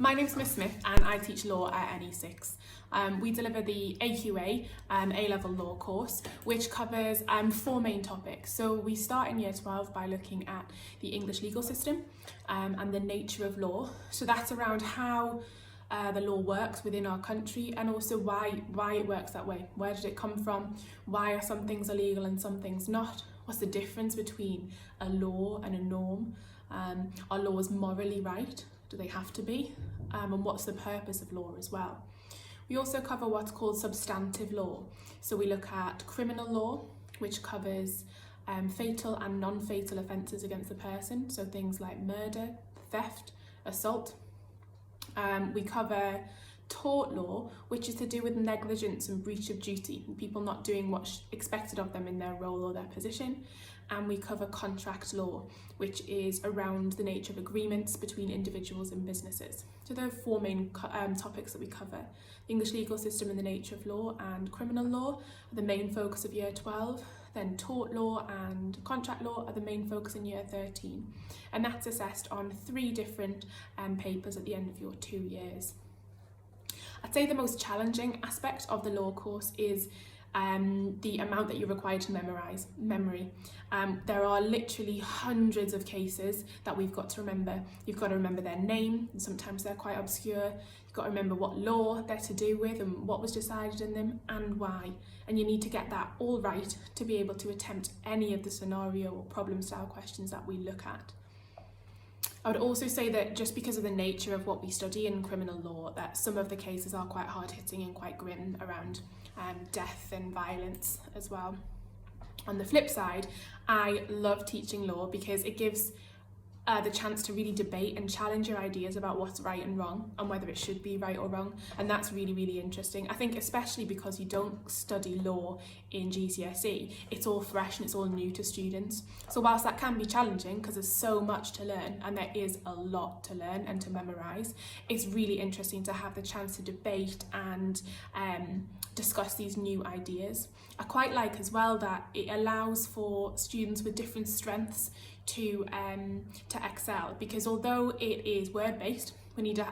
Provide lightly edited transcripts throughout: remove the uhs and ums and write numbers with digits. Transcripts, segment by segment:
My name's Miss Smith and I teach law at NE6. We deliver the AQA A-level law course, which covers 4 main topics. So we start in year 12 by looking at the English legal system and the nature of law. So that's around how the law works within our country, and also why it works that way. Where did it come from? Why are some things illegal and some things not? What's the difference between a law and a norm? Are laws morally right? Do they have to be? And what's the purpose of law as well? We also cover what's called substantive law. So we look at criminal law, which covers fatal and non-fatal offences against the person. So things like murder, theft, assault. We cover tort law, which is to do with negligence and breach of duty, people not doing what's expected of them in their role or their position. And we cover contract law, which is around the nature of agreements between individuals and businesses. So there are 4 main topics that we cover. The English legal system and the nature of law, and criminal law are the main focus of year 12. Then tort law and contract law are the main focus in year 13. And that's assessed on 3 different papers at the end of your 2 years. I'd say the most challenging aspect of the law course is the amount that you're required to memory. There are literally hundreds of cases that we've got to remember. You've got to remember their name, and sometimes they're quite obscure. You've got to remember what law they're to do with and what was decided in them and why. And you need to get that all right to be able to attempt any of the scenario or problem style questions that we look at. I would also say that just because of the nature of what we study in criminal law, that some of the cases are quite hard-hitting and quite grim around death and violence as well. On the flip side, I love teaching law because it gives the chance to really debate and challenge your ideas about what's right and wrong and whether it should be right or wrong, and that's really, really interesting. I think especially because you don't study law in GCSE, it's all fresh and it's all new to students. So whilst that can be challenging because there's so much to learn and there is a lot to learn and to memorise, it's really interesting to have the chance to debate and discuss these new ideas. I quite like as well that it allows for students with different strengths to excel, because although it is word-based, we need a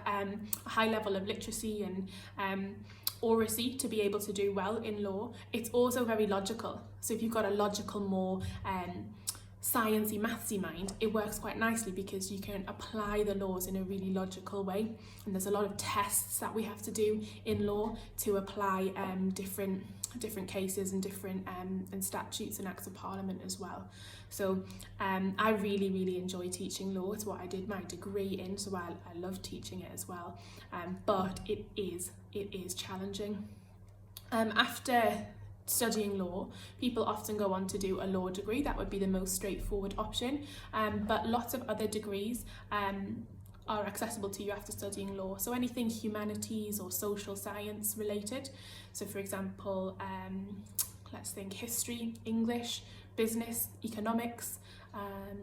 high level of literacy and oracy to be able to do well in law. It's also very logical. So if you've got a logical, more sciencey, mathsy mind, it works quite nicely because you can apply the laws in a really logical way. And there's a lot of tests that we have to do in law to apply different cases and different and statutes and acts of parliament as well. So I really, really enjoy teaching law. It's what I did my degree in, so I love teaching it as well. But it is challenging. After studying law, people often go on to do a law degree. That would be the most straightforward option, but lots of other degrees are accessible to you after studying law. So anything humanities or social science related. So for example, let's think history, English, business, economics,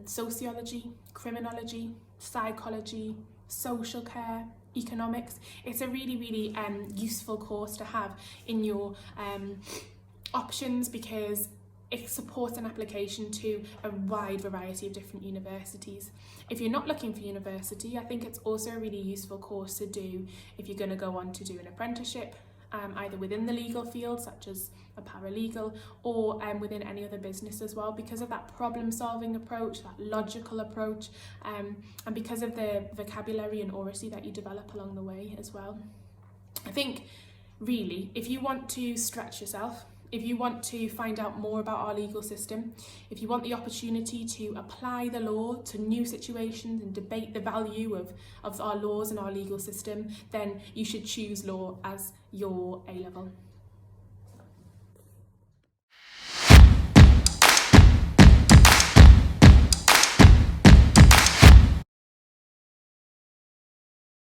sociology, criminology, psychology, social care, economics. It's a really, really useful course to have in your options because it supports an application to a wide variety of different universities. If you're not looking for university, I think it's also a really useful course to do if you're going to go on to do an apprenticeship, either within the legal field, such as a paralegal, or within any other business as well, because of that problem-solving approach, that logical approach, and because of the vocabulary and oracy that you develop along the way as well. I think, really, if you want to stretch yourself, if you want to find out more about our legal system, if you want the opportunity to apply the law to new situations and debate the value of our laws and our legal system, then you should choose law as your A-level.